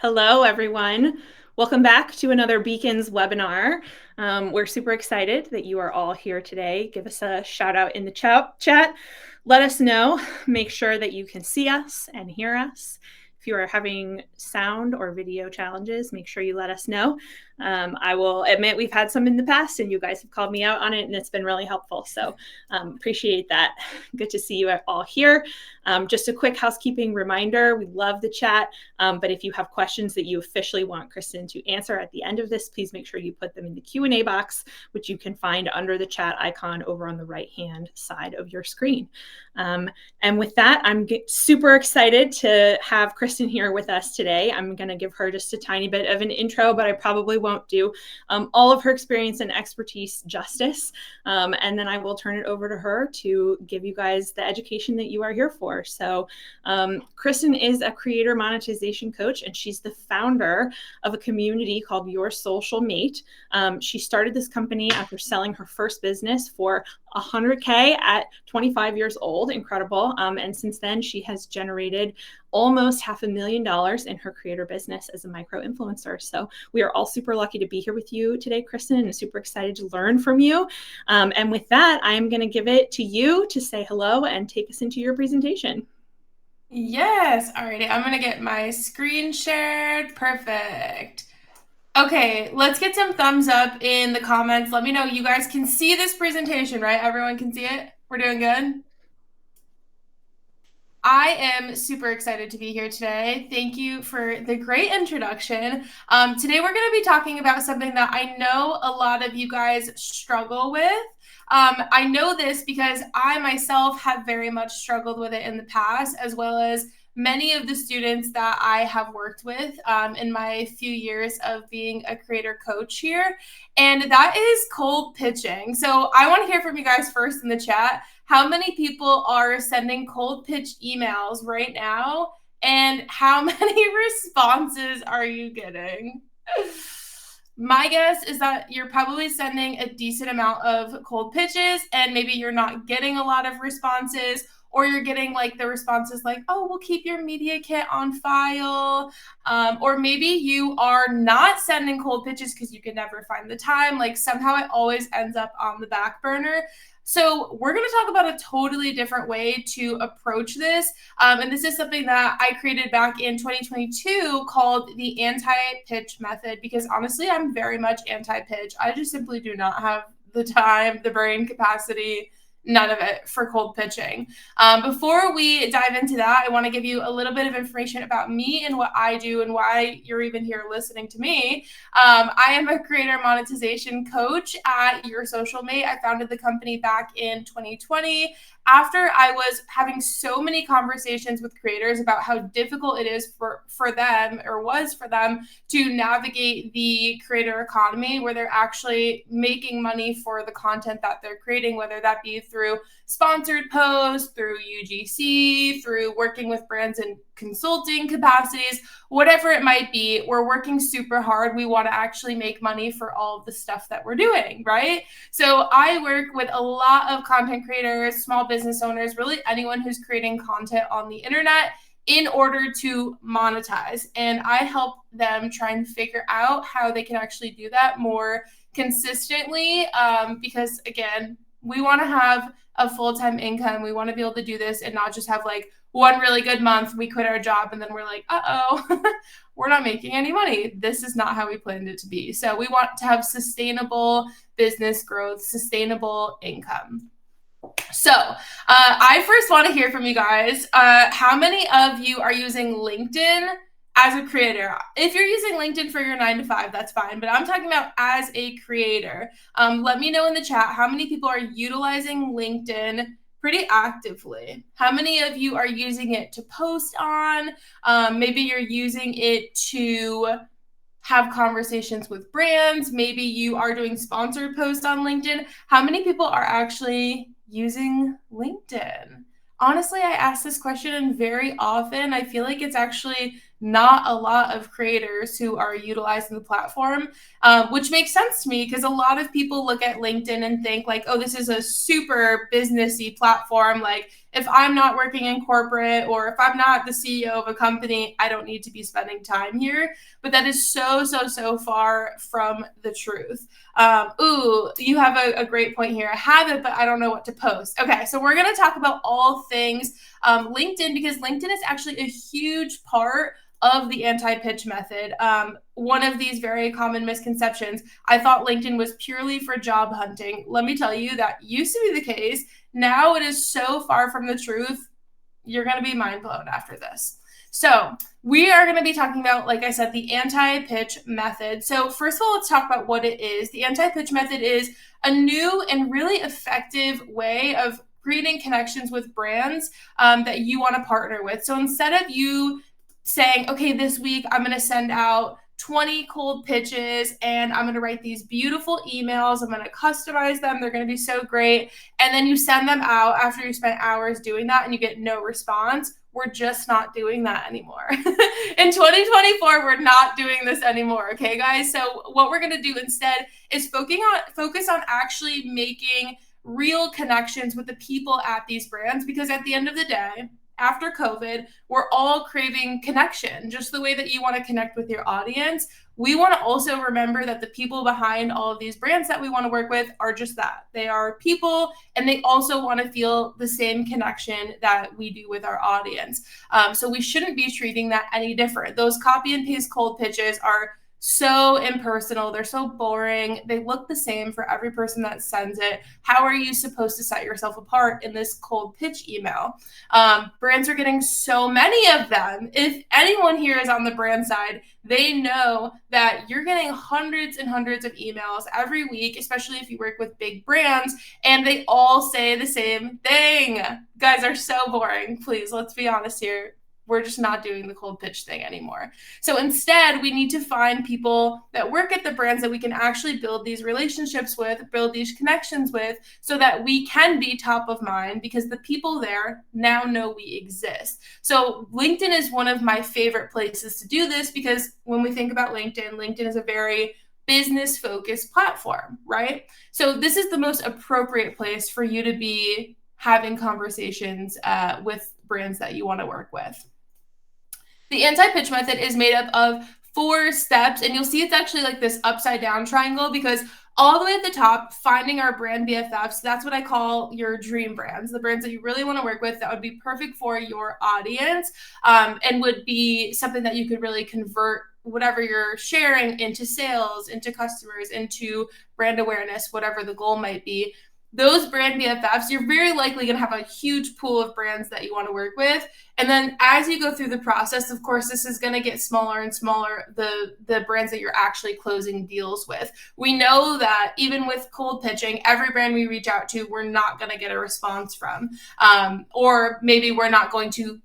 Hello, everyone. Welcome back to another Beacons webinar. We're super excited that you are all here today. Give us a shout out in the chat. Let us know. Make sure that you can see us and hear us. If you are having sound or video challenges, make sure you let us know. I will admit we've had some in the past and you guys have called me out on it and it's been really helpful. So appreciate that. Good to see you all here. Just a quick housekeeping reminder, we love the chat, but if you have questions that you officially want Kristen to answer at the end of this, please make sure you put them in the Q&A box, which you can find under the chat icon over on the right-hand side of your screen. And with that, I'm super excited to have Kristen here with us today. I'm going to give her just a tiny bit of an intro, but I probably won't do all of her experience and expertise justice. And then I will turn it over to her to give you guys the education that you are here for. So Kristen is a creator monetization coach, and she's the founder of a community called Your Soulcialmate. She started this company after selling her first business for $100K at 25 years old. Incredible. And since then, she has generated almost $500,000 in her creator business as a micro-influencer. So we are all super lucky to be here with you today, Kristen, and super excited to learn from you. And with that, I'm going to give it to you to say hello and take us into your presentation. Yes. Alrighty. I'm going to get my screen shared. Perfect. Okay, let's get some thumbs up in the comments. Let me know you guys can see this presentation, right? Everyone can see it? We're doing good? I am super excited to be here today. Thank you for the great introduction. Today we're going to be talking about something that I know a lot of you guys struggle with. I know this because I myself have very much struggled with it in the past, as well as many of the students that I have worked with in my few years of being a creator coach here. And that is cold pitching. So I want to hear from you guys first in the chat. How many people are sending cold pitch emails right now? And how many responses are you getting? My guess is that you're probably sending a decent amount of cold pitches and maybe you're not getting a lot of responses, or you're getting like the responses like, oh, we'll keep your media kit on file. Or maybe you are not sending cold pitches because you can never find the time. Like somehow it always ends up on the back burner. So we're going to talk about a totally different way to approach this. And this is something that I created back in 2022 called the anti-pitch method, because honestly, I'm very much anti-pitch. I just simply do not have the time, the brain capacity, none of it for cold pitching. Before we dive into that, I want to give you a little bit of information about me and what I do and why you're even here listening to me. I am a creator monetization coach at Your Soulcialmate. I founded the company back in 2020 after I was having so many conversations with creators about how difficult it is for them, or was for them, to navigate the creator economy where they're actually making money for the content that they're creating, whether that be through sponsored posts, through UGC, through working with brands in consulting capacities, whatever it might be. We're working super hard. We want to actually make money for all of the stuff that we're doing, right? So I work with a lot of content creators, small business owners, really anyone who's creating content on the internet in order to monetize. And I help them try and figure out how they can actually do that more consistently, because again, we want to have a full-time income. We want to be able to do this and not just have like one really good month, we quit our job, and then we're like, uh-oh, we're not making any money. This is not how we planned it to be. So we want to have sustainable business growth, sustainable income. So I first want to hear from you guys. How many of you are using LinkedIn as a creator? If you're using LinkedIn for your 9-to-5, that's fine. But I'm talking about as a creator. Let me know in the chat how many people are utilizing LinkedIn pretty actively. How many of you are using it to post on? Maybe you're using it to have conversations with brands. Maybe you are doing sponsored posts on LinkedIn. How many people are actually using LinkedIn? Honestly, I ask this question very often. I feel like it's actually not a lot of creators who are utilizing the platform, which makes sense to me because a lot of people look at LinkedIn and think like, oh, this is a super businessy platform. Like If I'm not working in corporate, or if I'm not the CEO of a company, I don't need to be spending time here. But that is so far from the truth. You have a great point here. I have it, but I don't know what to post. Okay, so we're going to talk about all things LinkedIn, because LinkedIn is actually a huge part of the anti-pitch method. One of these very common misconceptions, I thought LinkedIn was purely for job hunting. Let me tell you, that used to be the case. Now it is so far from the truth. You're going to be mind blown after this. So we are going to be talking about, like I said, the anti-pitch method. So first of all, let's talk about what it is. The anti-pitch method is a new and really effective way of creating connections with brands that you want to partner with. So instead of you saying, okay, this week I'm going to send out 20 cold pitches and I'm going to write these beautiful emails. I'm going to customize them. They're going to be so great. And then you send them out after you spent hours doing that and you get no response. We're just not doing that anymore. In 2024, we're not doing this anymore. Okay, guys? So what we're going to do instead is focus on actually making real connections with the people at these brands, because at the end of the day, after COVID, we're all craving connection, just the way that you want to connect with your audience. We want to also remember that the people behind all of these brands that we want to work with are just that. They are people, and they also want to feel the same connection that we do with our audience. So we shouldn't be treating that any different. Those copy and paste cold pitches are so impersonal. They're so boring. They look the same for every person that sends it. How are you supposed to set yourself apart in this cold pitch email? Brands are getting so many of them. If anyone here is on the brand side, they know that you're getting hundreds and hundreds of emails every week, especially if you work with big brands, and they all say the same thing. Guys are so boring. Please, let's be honest here. We're just not doing the cold pitch thing anymore. So instead, we need to find people that work at the brands that we can actually build these relationships with, build these connections with, so that we can be top of mind, because the people there now know we exist. So LinkedIn is one of my favorite places to do this, because when we think about LinkedIn, LinkedIn is a very business-focused platform, right? So this is the most appropriate place for you to be having conversations with brands that you want to work with. The anti-pitch method is made up of 4 steps, and you'll see it's actually like this upside down triangle, because all the way at the top, finding our brand BFFs, that's what I call your dream brands, the brands that you really want to work with that would be perfect for your audience, and would be something that you could really convert whatever you're sharing into sales, into customers, into brand awareness, whatever the goal might be. Those brand BFFs, you're very likely going to have a huge pool of brands that you want to work with. And then as you go through the process, of course, this is going to get smaller and smaller, the brands that you're actually closing deals with. We know that even with cold pitching, every brand we reach out to, we're not going to get a response from. Or maybe we're not going to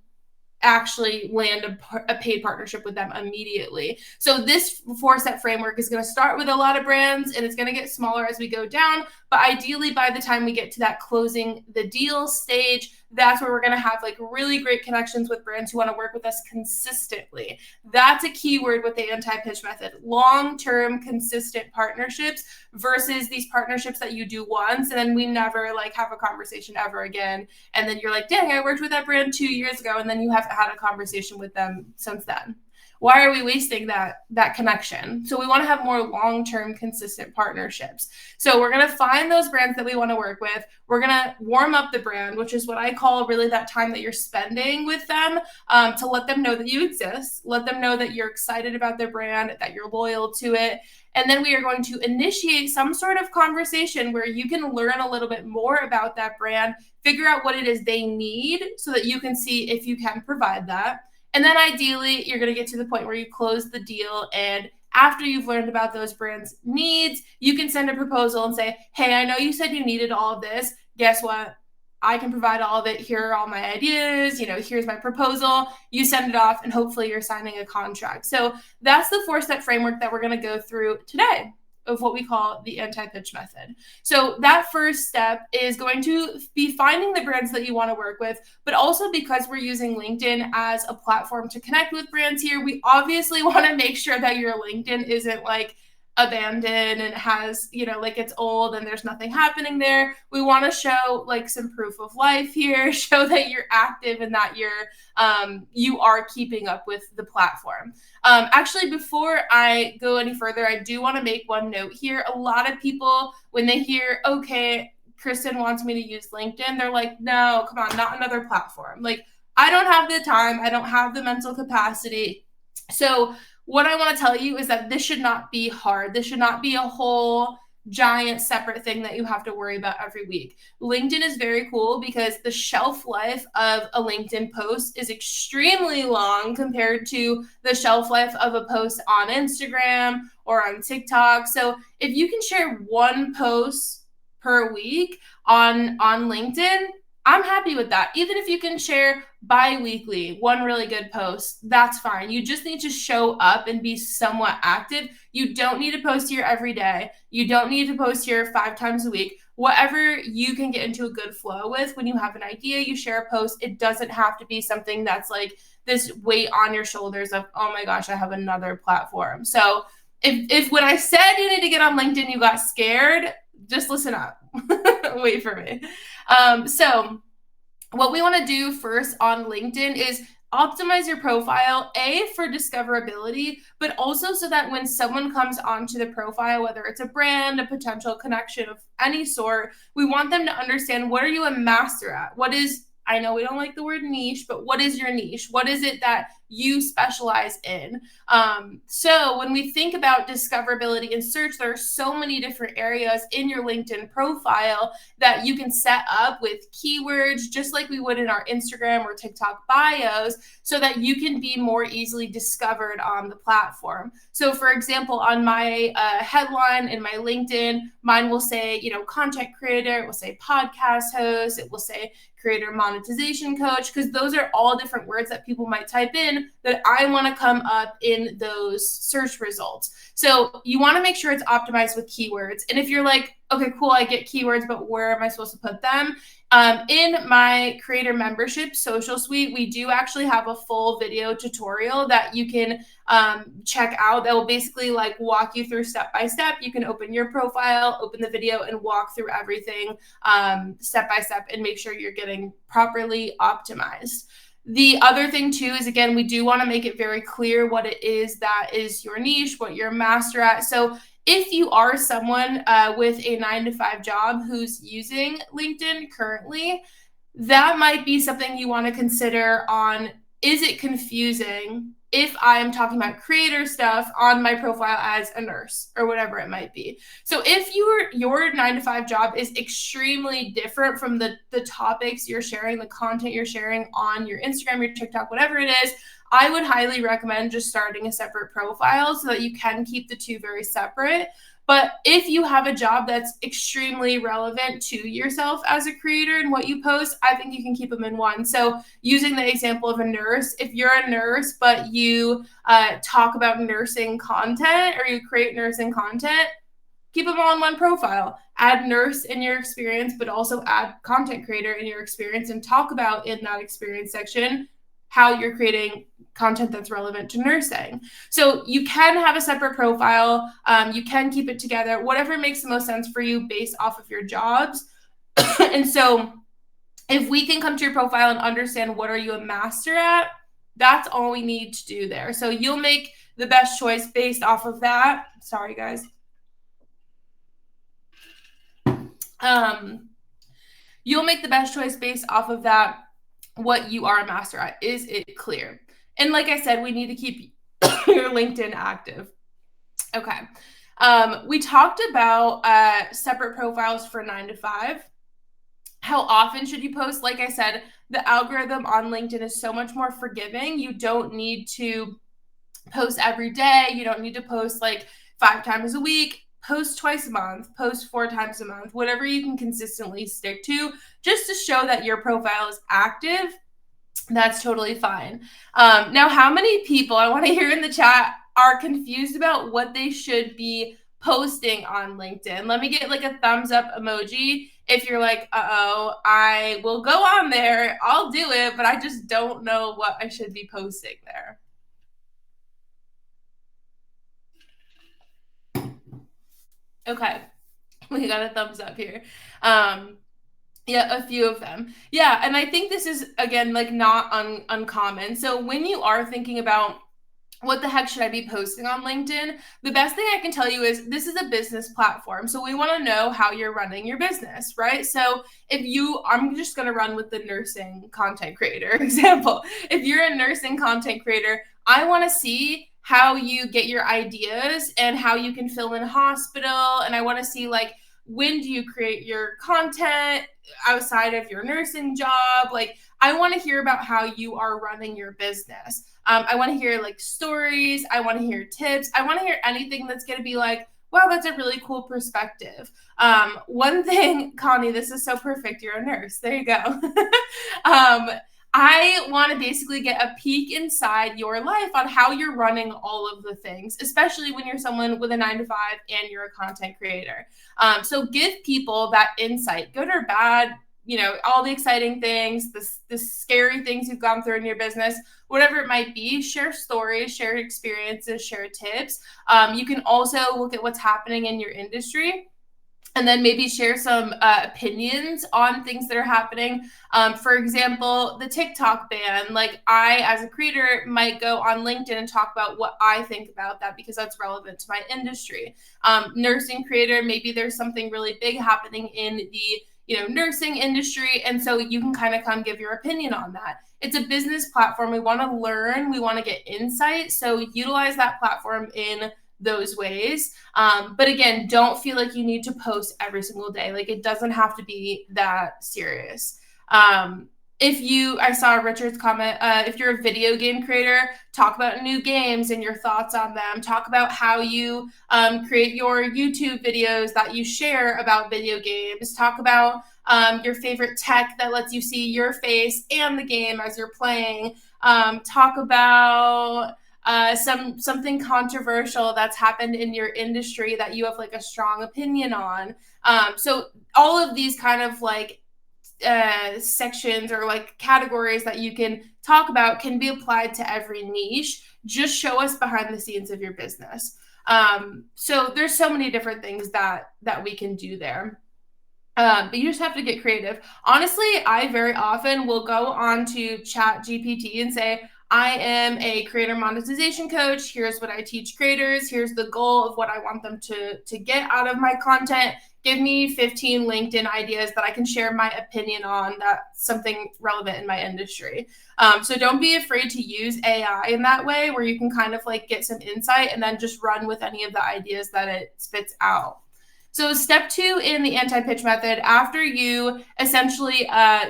actually land a paid partnership with them immediately. So this 4-step framework is going to start with a lot of brands, and it's going to get smaller as we go down. But ideally, by the time we get to that closing the deal stage, that's where we're going to have like really great connections with brands who want to work with us consistently. That's a key word with the anti-pitch method: long-term, consistent partnerships versus these partnerships that you do once and then we never like have a conversation ever again. And then you're like, dang, I worked with that brand 2 years ago, and then you haven't had a conversation with them since then. Why are we wasting that connection? So we want to have more long-term, consistent partnerships. So we're going to find those brands that we want to work with. We're going to warm up the brand, which is what I call really that time that you're spending with them, to let them know that you exist, let them know that you're excited about their brand, that you're loyal to it. And then we are going to initiate some sort of conversation where you can learn a little bit more about that brand, figure out what it is they need so that you can see if you can provide that. And then ideally, you're going to get to the point where you close the deal. And after you've learned about those brands' needs, you can send a proposal and say, hey, I know you said you needed all of this. Guess what? I can provide all of it. Here are all my ideas. Here's my proposal. You send it off, and hopefully you're signing a contract. So that's the 4-step framework that we're going to go through today of what we call the anti-pitch method. So that first step is going to be finding the brands that you want to work with, but also because we're using LinkedIn as a platform to connect with brands here, we obviously want to make sure that your LinkedIn isn't like abandoned and has, like it's old and there's nothing happening there. We want to show like some proof of life here, show that you're active and that you are keeping up with the platform. Actually, before I go any further, I do want to make one note here. A lot of people, when they hear, okay, Kristen wants me to use LinkedIn, they're like, no, come on, not another platform. Like, I don't have the time. I don't have the mental capacity. So what I want to tell you is that this should not be hard. This should not be a whole giant separate thing that you have to worry about every week. LinkedIn is very cool because the shelf life of a LinkedIn post is extremely long compared to the shelf life of a post on Instagram or on TikTok. So if you can share one post per week on LinkedIn, I'm happy with that. Even if you can share bi-weekly, one really good post, that's fine. You just need to show up and be somewhat active. You don't need to post here every day. You don't need to post here 5 times a week. Whatever you can get into a good flow with, when you have an idea, you share a post. It doesn't have to be something that's like this weight on your shoulders of, oh my gosh, I have another platform. So if when I said you need to get on LinkedIn, you got scared, just listen up. Wait for me. So what we want to do first on LinkedIn is optimize your profile, for discoverability, but also so that when someone comes onto the profile, whether it's a brand, a potential connection of any sort, we want them to understand, what are you a master at? What is, I know we don't like the word niche, but what is your niche? What is it that you specialize in? So when we think about discoverability and search, there are so many different areas in your LinkedIn profile that you can set up with keywords, just like we would in our Instagram or TikTok bios, so that you can be more easily discovered on the platform. So for example, on my headline in my LinkedIn, mine will say, content creator, it will say podcast host, it will say Creator Monetization Coach, because those are all different words that people might type in that I want to come up in those search results. So you want to make sure it's optimized with keywords. And if you're like, okay, cool, I get keywords, but where am I supposed to put them? In my creator membership social suite, we do actually have a full video tutorial that you can check out that will basically like walk you through step by step. You can open your profile, open the video, and walk through everything step by step and make sure you're getting properly optimized. The other thing too is, again, we do want to make it very clear what it is that is your niche, what you're a master at. So if you are someone with a 9-to-5 job who's using LinkedIn currently, that might be something you want to consider on, is it confusing if I'm talking about creator stuff on my profile as a nurse or whatever it might be? So if your 9-to-5 job is extremely different from the topics you're sharing, the content you're sharing on your Instagram, your TikTok, whatever it is, I would highly recommend just starting a separate profile so that you can keep the two very separate. But if you have a job that's extremely relevant to yourself as a creator and what you post, I think you can keep them in one. So using the example of a nurse, if you're a nurse, but you talk about nursing content or you create nursing content, keep them all in one profile. Add nurse in your experience, but also add content creator in your experience and talk about in that experience section how you're creating content that's relevant to nursing. So you can have a separate profile. You can keep it together, whatever makes the most sense for you based off of your jobs. And so if we can come to your profile and understand what are you a master at, that's all we need to do there. So you'll make the best choice based off of that. Sorry, guys. You'll make the best choice based off of that, what you are a master at. Is it clear? And like I said, we need to keep your LinkedIn active. Okay. We talked about separate profiles for 9-to-5. How often should you post? Like I said, the algorithm on LinkedIn is so much more forgiving. You don't need to post every day. You don't need to post like 5 times a week. Post twice a month, post 4 times a month, whatever you can consistently stick to, just to show that your profile is active. That's totally fine. Now, how many people, I want to hear in the chat, are confused about what they should be posting on LinkedIn? Let me get like a thumbs up emoji if you're like, uh-oh, I will go on there, I'll do it, but I just don't know what I should be posting there. Okay. We got a thumbs up here. Yeah, a few of them. Yeah, and I think this is again like not uncommon. So when you are thinking about what the heck should I be posting on LinkedIn? The best thing I can tell you is this is a business platform. So we want to know how you're running your business, right? So I'm just going to run with the nursing content creator example. If you're a nursing content creator, I want to see how you get your ideas and how you can fill in a hospital. And I want to see like, when do you create your content outside of your nursing job? Like, I want to hear about how you are running your business. I want to hear like stories. I want to hear tips. I want to hear anything that's going to be like, wow, that's a really cool perspective. One thing, Connie, this is so perfect. You're a nurse. There you go. I want to basically get a peek inside your life on how you're running all of the things, especially when you're someone with a 9-to-5 and you're a content creator. So give people that insight, good or bad, all the exciting things, the scary things you've gone through in your business, whatever it might be. Share stories, share experiences, share tips. You can also look at what's happening in your industry and then maybe share some opinions on things that are happening. For example, the TikTok ban. Like I, as a creator, might go on LinkedIn and talk about what I think about that because that's relevant to my industry. Nursing creator, maybe there's something really big happening in the nursing industry. And so you can kind of come give your opinion on that. It's a business platform. We want to learn, we want to get insight. So utilize that platform in those ways. But again, don't feel like you need to post every single day. Like it doesn't have to be that serious. I saw Richard's comment, if you're a video game creator, talk about new games and your thoughts on them. Talk about how you create your YouTube videos that you share about video games. Talk about your favorite tech that lets you see your face and the game as you're playing. Talk about something controversial that's happened in your industry that you have like a strong opinion on. So all of these kind of like sections or like categories that you can talk about can be applied to every niche. Just show us behind the scenes of your business. So there's so many different things that we can do there. But you just have to get creative. Honestly, I very often will go on to Chat GPT and say, I am a creator monetization coach. Here's what I teach creators. Here's the goal of what I want them to get out of my content. Give me 15 LinkedIn ideas that I can share my opinion on that's something relevant in my industry. So don't be afraid to use AI in that way where you can kind of like get some insight and then just run with any of the ideas that it spits out. So step 2 in the anti-pitch method, after you essentially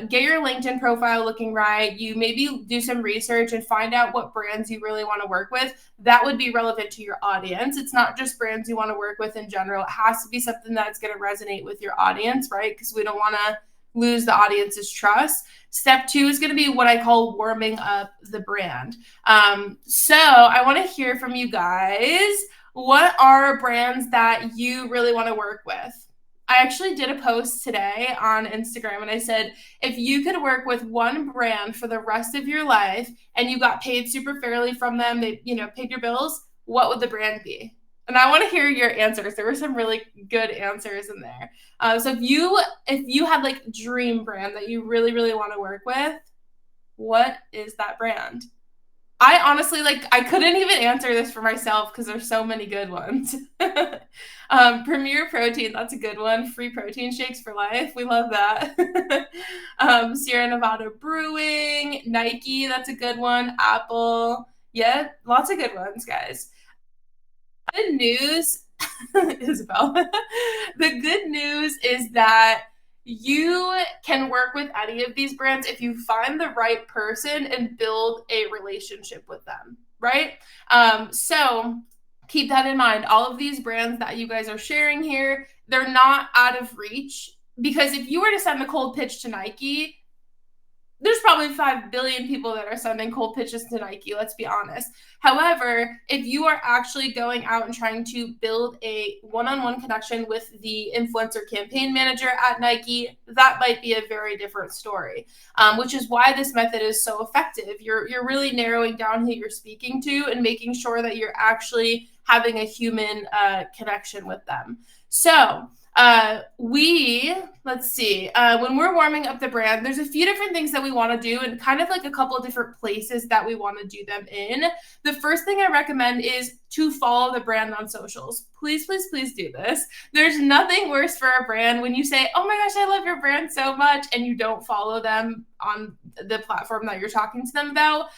get your LinkedIn profile looking right, you maybe do some research and find out what brands you really want to work with. That would be relevant to your audience. It's not just brands you want to work with in general. It has to be something that's going to resonate with your audience, right? Because we don't want to lose the audience's trust. Step 2 is going to be what I call warming up the brand. So I want to hear from you guys. What are brands that you really want to work with? I actually did a post today on Instagram and I said, if you could work with one brand for the rest of your life and you got paid super fairly from them, they, paid your bills, what would the brand be? And I want to hear your answers. There were some really good answers in there. So if you had like dream brand that you really, really want to work with, what is that brand? I honestly, I couldn't even answer this for myself because there's so many good ones. Premier Protein, that's a good one. Free protein shakes for life. We love that. Sierra Nevada Brewing, Nike, that's a good one. Apple. Yeah, lots of good ones, guys. Good news, Isabel. The good news is that you can work with any of these brands if you find the right person and build a relationship with them, right? So keep that in mind. All of these brands that you guys are sharing here, they're not out of reach, because if you were to send a cold pitch to Nike, there's probably 5 billion people that are sending cold pitches to Nike, let's be honest. However, if you are actually going out and trying to build a one-on-one connection with the influencer campaign manager at Nike, that might be a very different story, which is why this method is so effective. You're really narrowing down who you're speaking to and making sure that you're actually having a human connection with them. So let's see, when we're warming up the brand, there's a few different things that we want to do and kind of like a couple of different places that we want to do them in. The first thing I recommend is to follow the brand on socials. Please, please, please do this. There's nothing worse for a brand when you say, oh my gosh, I love your brand so much, and you don't follow them on the platform that you're talking to them about.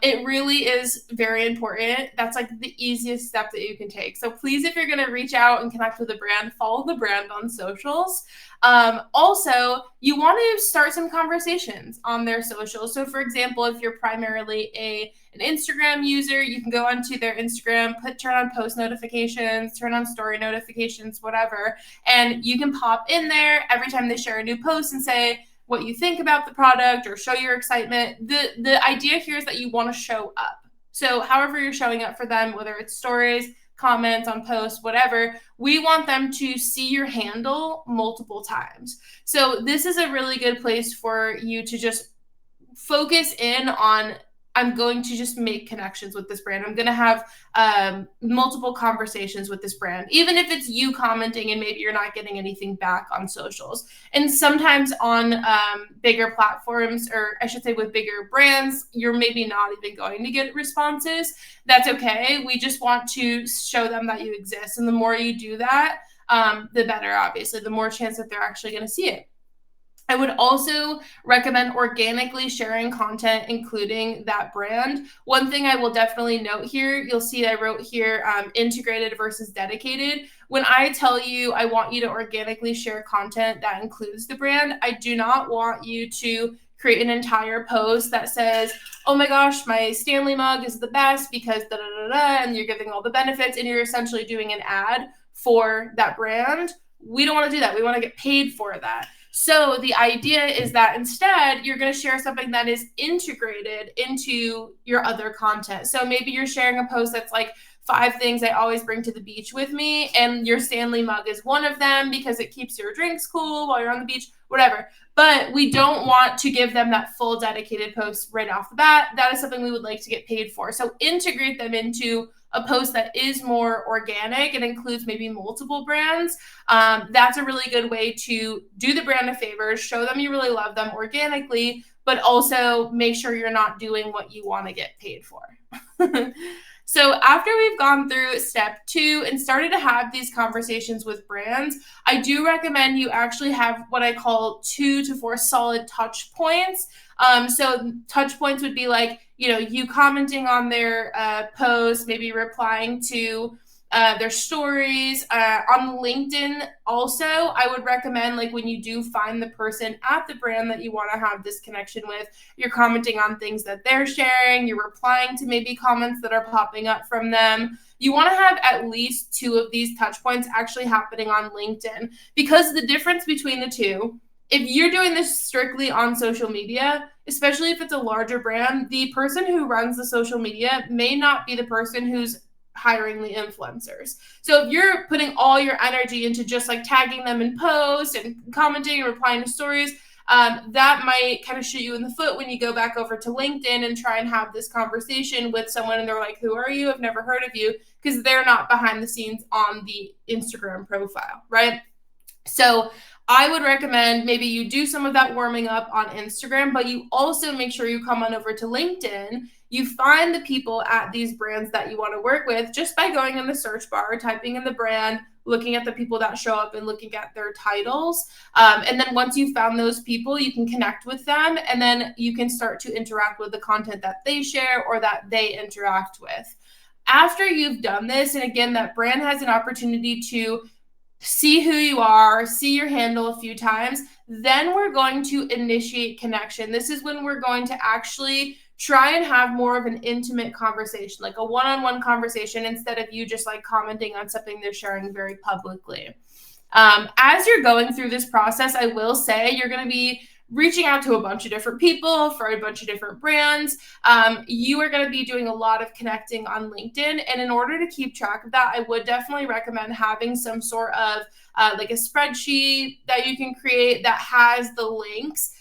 It really is very important. That's like the easiest step that you can take. So please, if you're going to reach out and connect with a brand, follow the brand on socials. Also, you want to start some conversations on their socials. So for example, if you're primarily an Instagram user, you can go onto their Instagram, turn on post notifications, turn on story notifications, whatever, and you can pop in there every time they share a new post and say what you think about the product or show your excitement. The idea here is that you want to show up. So however you're showing up for them, whether it's stories, comments on posts, whatever, we want them to see your handle multiple times. So this is a really good place for you to just focus in on, I'm going to just make connections with this brand. I'm going to have multiple conversations with this brand, even if it's you commenting and maybe you're not getting anything back on socials. And sometimes on bigger platforms, or I should say with bigger brands, you're maybe not even going to get responses. That's okay. We just want to show them that you exist. And the more you do that, the better, obviously, the more chance that they're actually going to see it. I would also recommend organically sharing content, including that brand. One thing I will definitely note here, you'll see I wrote here integrated versus dedicated. When I tell you I want you to organically share content that includes the brand, I do not want you to create an entire post that says, oh my gosh, my Stanley mug is the best because da da da da, and you're giving all the benefits and you're essentially doing an ad for that brand. We don't want to do that. We want to get paid for that. So the idea is that instead you're going to share something that is integrated into your other content. So maybe you're sharing a post that's like 5 things I always bring to the beach with me, and your Stanley mug is one of them because it keeps your drinks cool while you're on the beach, whatever. But we don't want to give them that full dedicated post right off the bat. That is something we would like to get paid for. So integrate them into a post that is more organic and includes maybe multiple brands. That's a really good way to do the brand a favor, show them you really love them organically, but also make sure you're not doing what you want to get paid for. So after we've gone through step 2 and started to have these conversations with brands, I do recommend you actually have what I call 2 to 4 solid touch points. So touch points would be like, you commenting on their posts, maybe replying to their stories. On LinkedIn also, I would recommend, like, when you do find the person at the brand that you want to have this connection with, you're commenting on things that they're sharing, you're replying to maybe comments that are popping up from them. You want to have at least 2 of these touch points actually happening on LinkedIn, because the difference between the two, if you're doing this strictly on social media, especially if it's a larger brand, the person who runs the social media may not be the person who's hiring the influencers. So if you're putting all your energy into just like tagging them in posts and commenting and replying to stories, that might kind of shoot you in the foot when you go back over to LinkedIn and try and have this conversation with someone and they're like, who are you? I've never heard of you, because they're not behind the scenes on the Instagram profile, right? So I would recommend maybe you do some of that warming up on Instagram, but you also make sure you come on over to LinkedIn. You find the people at these brands that you want to work with just by going in the search bar, typing in the brand, looking at the people that show up and looking at their titles. And then once you've found those people, you can connect with them, and then you can start to interact with the content that they share or that they interact with. After you've done this, and again, that brand has an opportunity to see who you are, see your handle a few times, then we're going to initiate connection. This is when we're going to actually try and have more of an intimate conversation, like a one-on-one conversation, instead of you just like commenting on something they're sharing very publicly. As you're going through this process, I will say you're going to be reaching out to a bunch of different people for a bunch of different brands. You are going to be doing a lot of connecting on LinkedIn. And in order to keep track of that, I would definitely recommend having some sort of like a spreadsheet that you can create that has the links.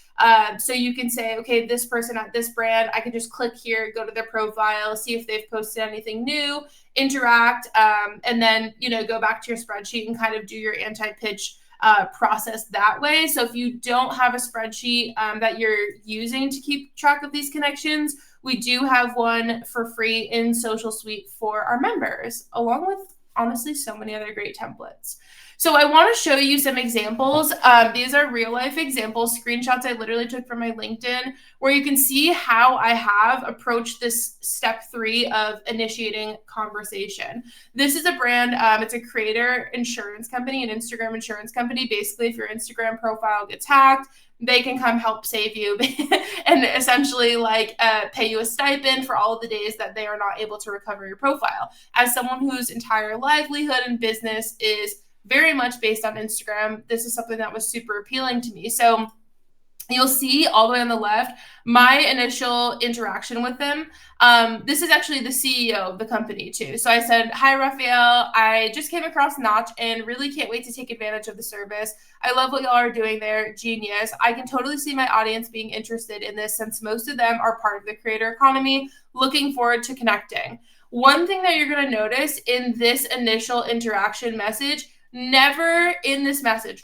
So you can say, okay, this person at this brand, I can just click here, go to their profile, see if they've posted anything new, interact, and then, go back to your spreadsheet and kind of do your anti-pitch process that way. So if you don't have a spreadsheet that you're using to keep track of these connections, we do have one for free in Social Suite for our members, along with honestly so many other great templates. So I want to show you some examples. These are real life examples, screenshots I literally took from my LinkedIn, where you can see how I have approached this step 3 of initiating conversation. This is a brand, it's a creator insurance company, an Instagram insurance company. Basically, if your Instagram profile gets hacked, they can come help save you and essentially pay you a stipend for all of the days that they are not able to recover your profile. As someone whose entire livelihood and business is very much based on Instagram, this is something that was super appealing to me. So you'll see all the way on the left, my initial interaction with them. This is actually the CEO of the company too. So I said, hi, Raphael. I just came across Notch and really can't wait to take advantage of the service. I love what y'all are doing there. Genius. I can totally see my audience being interested in this since most of them are part of the creator economy. Looking forward to connecting. One thing that you're going to notice in this initial interaction message, nowhere in this message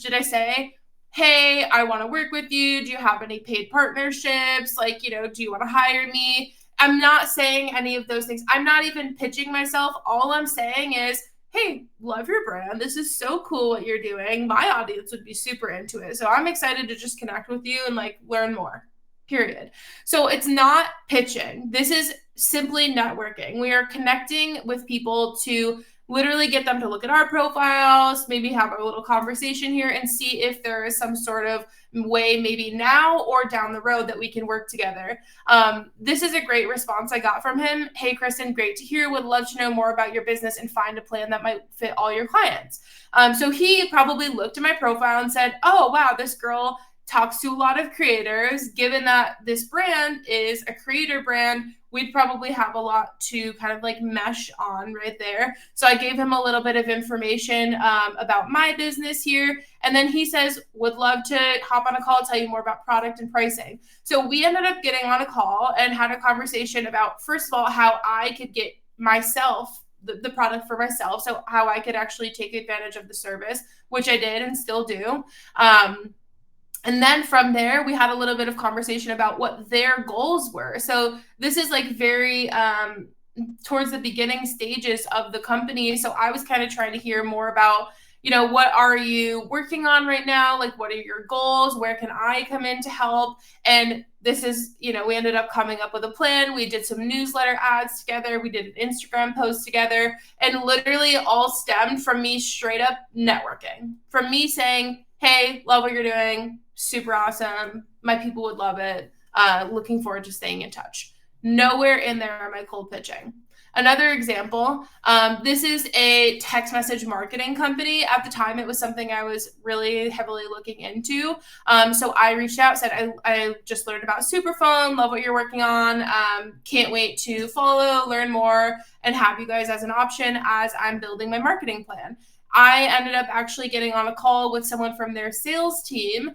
did I say, hey, I want to work with you. Do you have any paid partnerships? Do you want to hire me? I'm not saying any of those things. I'm not even pitching myself. All I'm saying is, hey, love your brand. This is so cool what you're doing. My audience would be super into it. So I'm excited to just connect with you and learn more, period. So it's not pitching. This is simply networking. We are connecting with people to literally get them to look at our profiles, maybe have a little conversation here and see if there is some sort of way, maybe now or down the road, that we can work together. This is a great response I got from him. Hey, Kristen, great to hear. Would love to know more about your business and find a plan that might fit all your clients. So he probably looked at my profile and said, oh, wow, this girl talks to a lot of creators. Given that this brand is a creator brand, we'd probably have a lot to kind of mesh on right there. So I gave him a little bit of information about my business here. And then he says, would love to hop on a call, tell you more about product and pricing. So we ended up getting on a call and had a conversation about, first of all, how I could get myself the product for myself. So how I could actually take advantage of the service, which I did and still do. And then from there, we had a little bit of conversation about what their goals were. So this is very towards the beginning stages of the company. So I was kind of trying to hear more about, what are you working on right now? What are your goals? Where can I come in to help? And this is, we ended up coming up with a plan. We did some newsletter ads together. We did an Instagram post together, and literally all stemmed from me straight up networking, from me saying, hey, love what you're doing. Super awesome. My people would love it. Looking forward to staying in touch. Nowhere in there am I cold pitching. Another example, this is a text message marketing company. At the time, it was something I was really heavily looking into. So I reached out, said, I just learned about Superphone, love what you're working on. Can't wait to follow, learn more, and have you guys as an option as I'm building my marketing plan. I ended up actually getting on a call with someone from their sales team.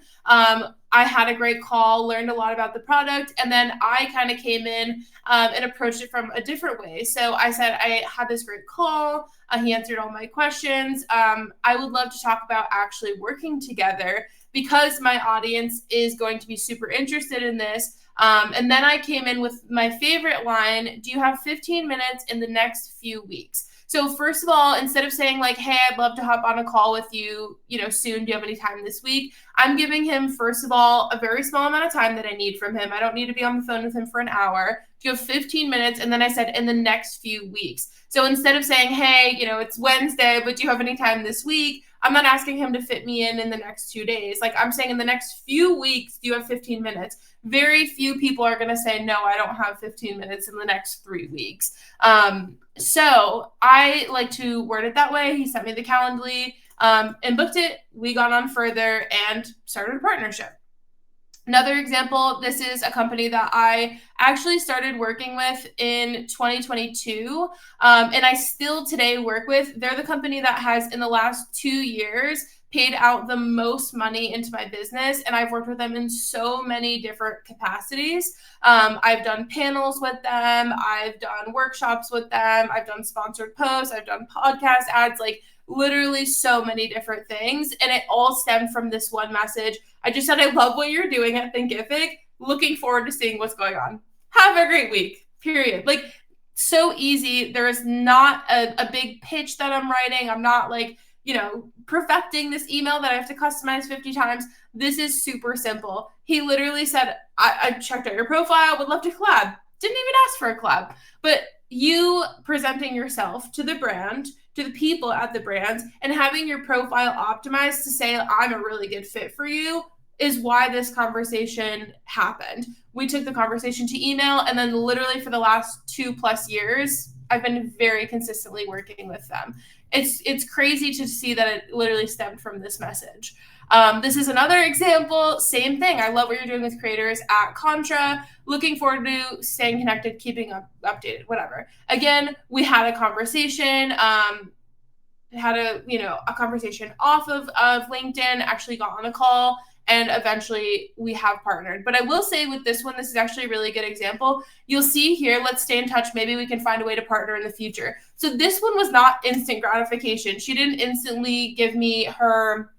I had a great call, learned a lot about the product, and then I kind of came in and approached it from a different way. So I said, I had this great call. He answered all my questions. I would love to talk about actually working together because my audience is going to be super interested in this. And then I came in with my favorite line, do you have 15 minutes in the next few weeks? So first of all, instead of saying hey, I'd love to hop on a call with you, soon, do you have any time this week? I'm giving him, first of all, a very small amount of time that I need from him. I don't need to be on the phone with him for an hour. Do you have 15 minutes? And then I said, in the next few weeks. So instead of saying, hey, it's Wednesday, but do you have any time this week? I'm not asking him to fit me in the next 2 days. I'm saying in the next few weeks, do you have 15 minutes? Very few people are going to say, no, I don't have 15 minutes in the next 3 weeks. So I like to word it that way. He sent me the Calendly. and booked it. We got on further and started a partnership. Another example, this is a company that I actually started working with in 2022, and I still today work with. They're the company that has, in the last 2 years, paid out the most money into my business, and I've worked with them in so many different capacities. I've done panels with them, I've done workshops with them, I've done sponsored posts, I've done podcast ads, like literally so many different things, and it all stemmed from this one message. I just said, I love what you're doing at Thinkific. Looking forward to seeing what's going on. Have a great week, period. Like, so easy. There is not a big pitch that I'm writing. I'm not like, perfecting this email that I have to customize 50 times. This is super simple. He literally said, I checked out your profile, would love to collab. Didn't even ask for a collab. But you presenting yourself to the brand, to the people at the brands, and having your profile optimized to say, I'm a really good fit for you, is why this conversation happened. We took the conversation to email, and then literally for the last 2+ years, I've been very consistently working with them. It's crazy to see that it literally stemmed from this message. This is another example, same thing. I love what you're doing with creators at Contra. Looking forward to staying connected, keeping updated, whatever. Again, we had a conversation, had a conversation off of LinkedIn, actually got on a call, and eventually we have partnered. But I will say with this one, this is actually a really good example. You'll see here, let's stay in touch. Maybe we can find a way to partner in the future. So this one was not instant gratification. She didn't instantly give me her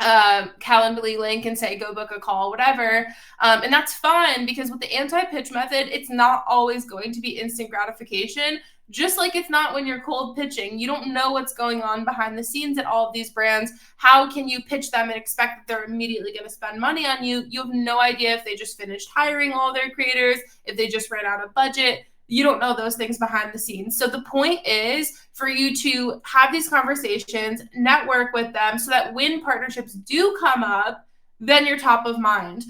Calendly link and say, go book a call, whatever. And that's fine, because with the anti-pitch method, it's not always going to be instant gratification. Just like it's not when you're cold pitching. You don't know what's going on behind the scenes at all of these brands. How can you pitch them and expect that they're immediately going to spend money on you? You have no idea if they just finished hiring all their creators, if they just ran out of budget. You don't know those things behind the scenes. So the point is for you to have these conversations, network with them, so that when partnerships do come up, then you're top of mind.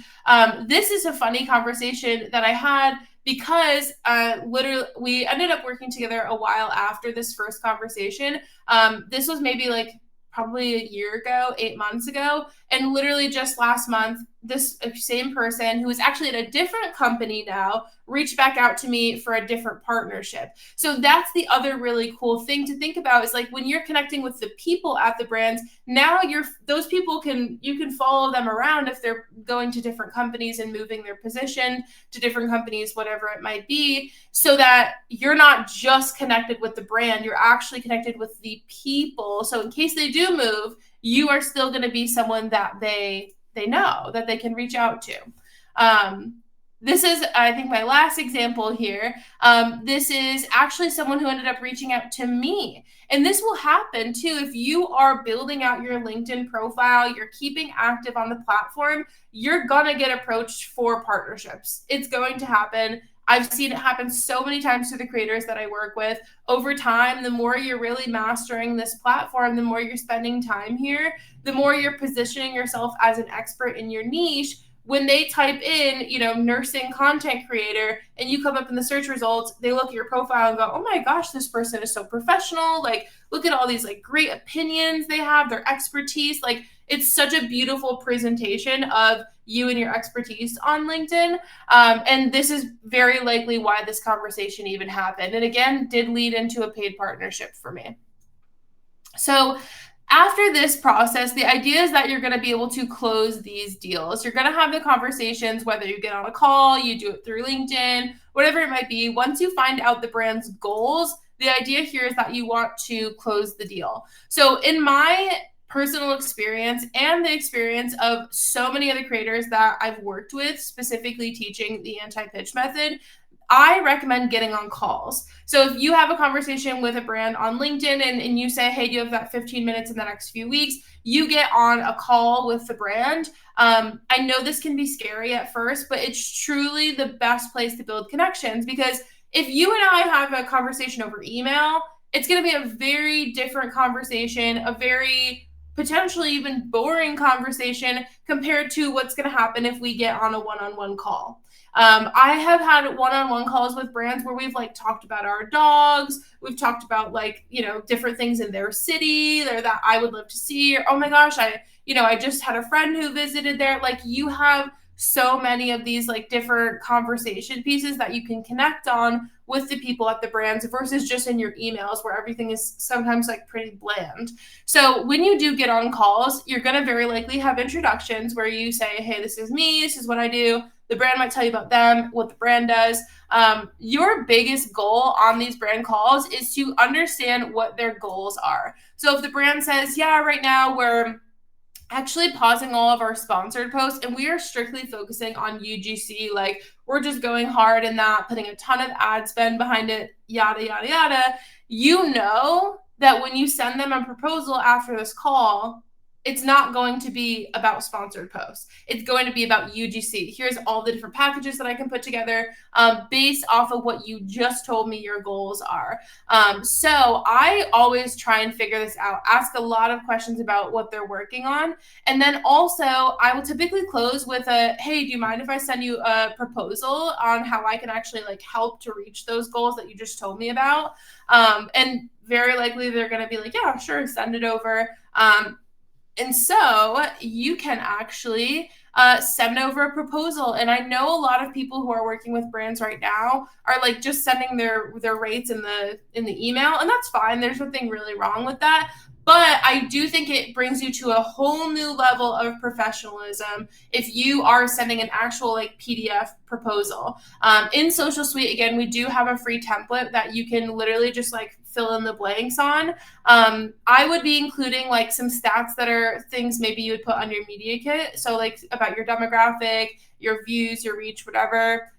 This is a funny conversation that I had, because literally we ended up working together a while after this first conversation. This was maybe like probably a year ago, 8 months ago. And literally just last month, this same person, who is actually at a different company now, reached back out to me for a different partnership. So that's the other really cool thing to think about, is like when you're connecting with the people at the brands, now those people you can follow them around if they're going to different companies and moving their position to different companies, whatever it might be, so that you're not just connected with the brand, you're actually connected with the people. So in case they do move, you are still going to be someone that they know, that they can reach out to. This is, I think, my last example here. This is actually someone who ended up reaching out to me. And this will happen too. If you are building out your LinkedIn profile, you're keeping active on the platform, you're going to get approached for partnerships. It's going to happen. I've seen it happen so many times to the creators that I work with. Over time, the more you're really mastering this platform, the more you're spending time here, the more you're positioning yourself as an expert in your niche. When they type in, nursing content creator, and you come up in the search results, they look at your profile and go, oh my gosh, this person is so professional. Like, look at all these like great opinions they have, their expertise. Like, it's such a beautiful presentation of you and your expertise on LinkedIn. And this is very likely why this conversation even happened. And again, did lead into a paid partnership for me. So after this process, the idea is that you're going to be able to close these deals. You're going to have the conversations, whether you get on a call, you do it through LinkedIn, whatever it might be. Once you find out the brand's goals, the idea here is that you want to close the deal. So in my personal experience and the experience of so many other creators that I've worked with, specifically teaching the anti-pitch method, I recommend getting on calls. So if you have a conversation with a brand on LinkedIn and you say, hey, do you have that 15 minutes in the next few weeks? You get on a call with the brand. I know this can be scary at first, but it's truly the best place to build connections, because if you and I have a conversation over email, it's going to be a very different conversation, a very potentially even boring conversation compared to what's going to happen if we get on a one-on-one call. I have had one-on-one calls with brands where we've like talked about our dogs. We've talked about like, different things in their city or that I would love to see. Or, oh my gosh, I just had a friend who visited there. Like you have so many of these like different conversation pieces that you can connect on with the people at the brands versus just in your emails where everything is sometimes like pretty bland. So when you do get on calls, you're going to very likely have introductions where you say, hey, this is me, this is what I do. The brand might tell you about them, what the brand does. Your biggest goal on these brand calls is to understand what their goals are. So if the brand says, yeah, right now we're actually pausing all of our sponsored posts and we are strictly focusing on UGC, like we're just going hard in that, putting a ton of ad spend behind it, yada, yada, yada. You know that when you send them a proposal after this call, it's not going to be about sponsored posts. It's going to be about UGC. Here's all the different packages that I can put together based off of what you just told me your goals are. So I always try and figure this out, ask a lot of questions about what they're working on. And then also I will typically close with a, hey, do you mind if I send you a proposal on how I can actually like help to reach those goals that you just told me about? And very likely they're going to be like, yeah, sure, send it over. And so you can actually send over a proposal. And I know a lot of people who are working with brands right now are like just sending their rates in the email, and that's fine. There's nothing really wrong with that. But I do think it brings you to a whole new level of professionalism if you are sending an actual like PDF proposal. In Social Suite, again, we do have a free template that you can literally just like fill in the blanks on. I would be including like some stats that are things maybe you would put on your media kit. So like about your demographic, your views, your reach, whatever.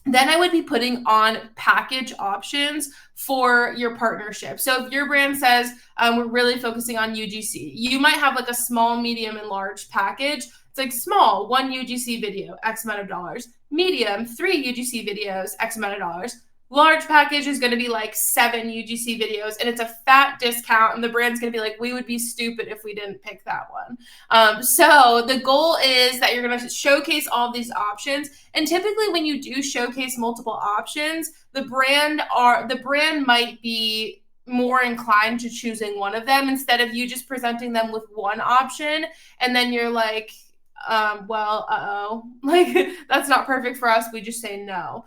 Then I would be putting on package options for your partnership. So if your brand says we're really focusing on UGC, you might have like a small, medium, and large package. It's like small, 1 UGC video, X amount of dollars. Medium, 3 UGC videos, X amount of dollars. Large package is going to be like 7 UGC videos, and it's a fat discount, and the brand's going to be like, we would be stupid if we didn't pick that one. So the goal is that you're going to showcase all of these options. And typically when you do showcase multiple options, the brand might be more inclined to choosing one of them instead of you just presenting them with one option. And then you're like, like that's not perfect for us. We just say no.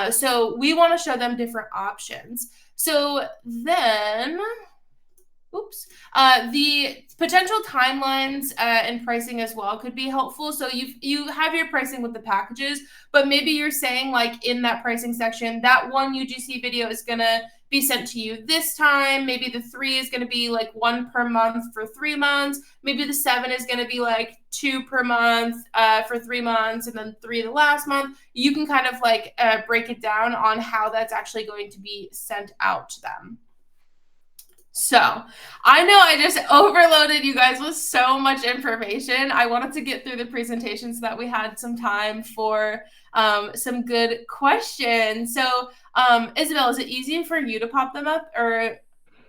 So we want to show them different options. So then, the potential timelines and pricing as well could be helpful. So you have your pricing with the packages, but maybe you're saying like in that pricing section, that 1 UGC video is going to be sent to you this time. Maybe the 3 is going to be like 1 per month for 3 months. Maybe the 7 is going to be like 2 per month for 3 months, and then 3 the last month. You can kind of like break it down on how that's actually going to be sent out to them. So I know I just overloaded you guys with so much information. I wanted to get through the presentation so that we had some time for some good questions. So Isabel, is it easy for you to pop them up, or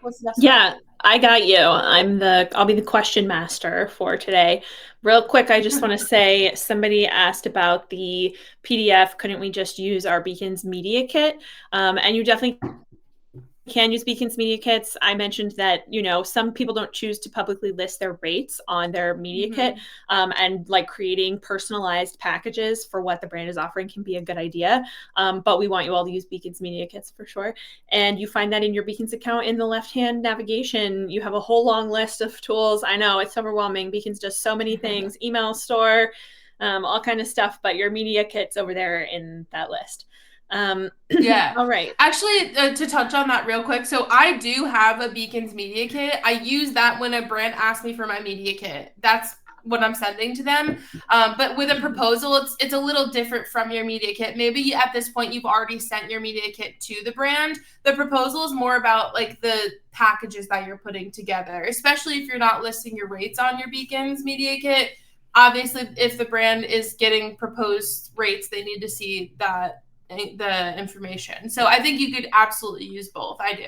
what's the best way? Yeah, I got you. I'll be the question master for today. Real quick, I just want to say somebody asked about the PDF. Couldn't we just use our Beacons Media Kit? And you definitely can use Beacons Media Kits. I mentioned that, some people don't choose to publicly list their rates on their media kit, and like creating personalized packages for what the brand is offering can be a good idea. But we want you all to use Beacons Media Kits for sure. And you find that in your Beacons account in the left-hand navigation. You have a whole long list of tools. I know it's overwhelming. Beacons does so many things, email store, all kind of stuff, but your media kit's over there in that list. Yeah. All right. Actually, to touch on that real quick, so I do have a Beacons media kit. I use that when a brand asks me for my media kit. That's what I'm sending to them. But with a proposal, it's a little different from your media kit. Maybe at this point you've already sent your media kit to the brand. The proposal is more about like the packages that you're putting together, especially if you're not listing your rates on your Beacons media kit. Obviously, if the brand is getting proposed rates, they need to see that the information. So I think you could absolutely use both. I do.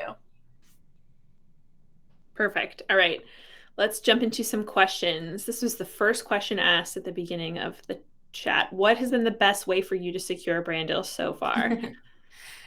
Perfect. All right. Let's jump into some questions. This was the first question asked at the beginning of the chat. What has been the best way for you to secure a brand deal so far?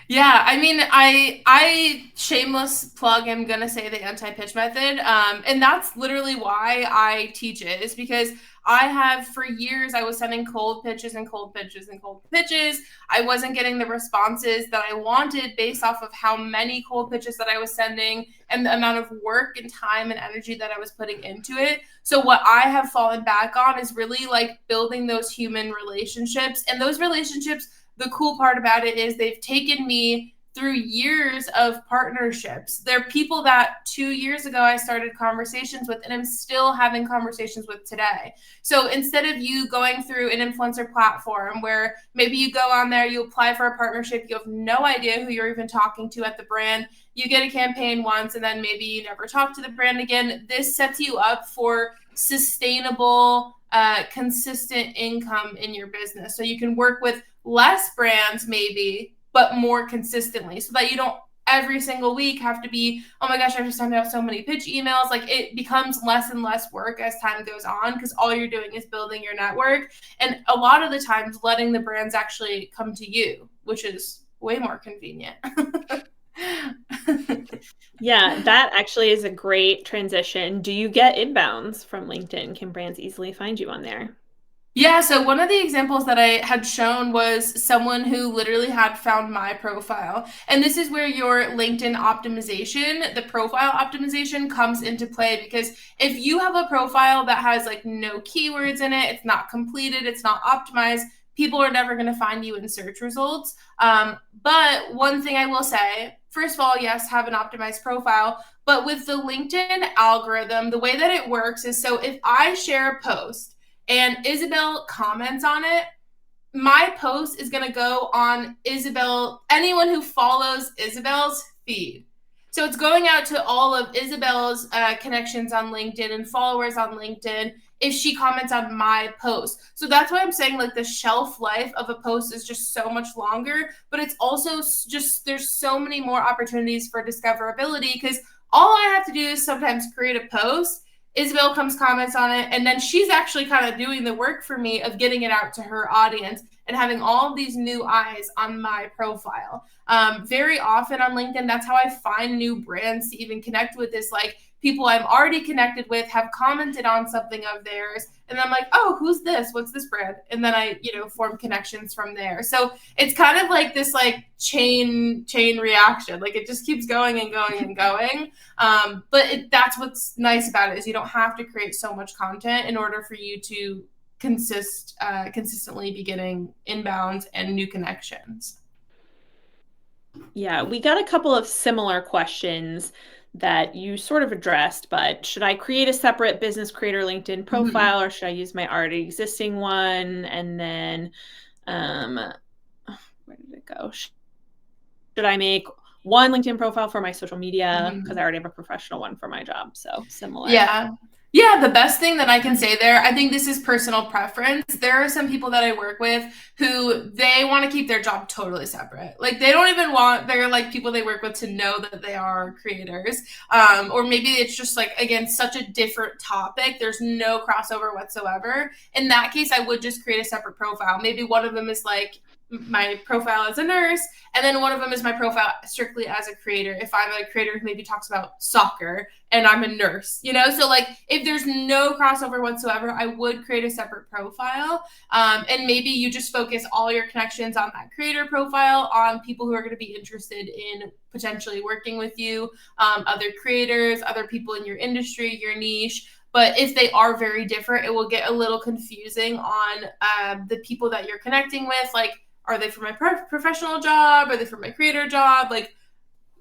Yeah, I mean, I shameless plug. I'm gonna say the anti-pitch method, and that's literally why I teach it. Is because I have for years I was sending cold pitches and cold pitches and cold pitches. I wasn't getting the responses that I wanted based off of how many cold pitches that I was sending and the amount of work and time and energy that I was putting into it. So what I have fallen back on is really like building those human relationships, and those relationships, the cool part about it is they've taken me through years of partnerships. They're people that 2 years ago I started conversations with, and I'm still having conversations with today. So instead of you going through an influencer platform where maybe you go on there, you apply for a partnership, you have no idea who you're even talking to at the brand, you get a campaign once, and then maybe you never talk to the brand again. This sets you up for sustainable, consistent income in your business. So you can work with less brands maybe, but more consistently, so that you don't every single week have to be, oh my gosh, I have to send out so many pitch emails. Like it becomes less and less work as time goes on, because all you're doing is building your network. And a lot of the times letting the brands actually come to you, which is way more convenient. Yeah, that actually is a great transition. Do you get inbounds from LinkedIn? Can brands easily find you on there? Yeah, so one of the examples that I had shown was someone who literally had found my profile. And this is where your LinkedIn optimization, the profile optimization comes into play, because if you have a profile that has like no keywords in it, it's not completed, it's not optimized, people are never going to find you in search results. But one thing I will say, first of all, yes, have an optimized profile. But with the LinkedIn algorithm, the way that it works is, so if I share a post and Isabel comments on it, my post is going to go on anyone who follows Isabel's feed. So it's going out to all of Isabel's connections on LinkedIn and followers on LinkedIn if she comments on my post. So that's why I'm saying like the shelf life of a post is just so much longer, but it's also just, there's so many more opportunities for discoverability, because all I have to do is sometimes create a post, Isabel comes, comments on it, and then she's actually kind of doing the work for me of getting it out to her audience and having all of these new eyes on my profile. Very often on LinkedIn, that's how I find new brands to even connect with, is like people I'm already connected with have commented on something of theirs, and I'm like, oh, who's this? What's this brand? And then I, form connections from there. So it's kind of like this like chain reaction. Like it just keeps going and going and going. But that's what's nice about it, is you don't have to create so much content in order for you to consistently be getting inbounds and new connections. Yeah, we got a couple of similar questions that you sort of addressed, but should I create a separate business creator LinkedIn Mm-hmm. profile, or should I use my already existing one? And then, where did it go? Should I make one LinkedIn profile for my social media? Because I Mm-hmm. already have a professional one for my job. So similar. Yeah. Yeah, the best thing that I can say there, I think this is personal preference. There are some people that I work with who they want to keep their job totally separate. Like they don't even want their like people they work with to know that they are creators. Or maybe it's just like, again, such a different topic. There's no crossover whatsoever. In that case, I would just create a separate profile. Maybe one of them is like my profile as a nurse, and then one of them is my profile strictly as a creator. If I'm a creator who maybe talks about soccer and I'm a nurse, so like if there's no crossover whatsoever, I would create a separate profile. And maybe you just focus all your connections on that creator profile, on people who are going to be interested in potentially working with you, other creators, other people in your industry, your niche. But if they are very different, it will get a little confusing on the people that you're connecting with. Like, are they for my professional job? Are they for my creator job? Like,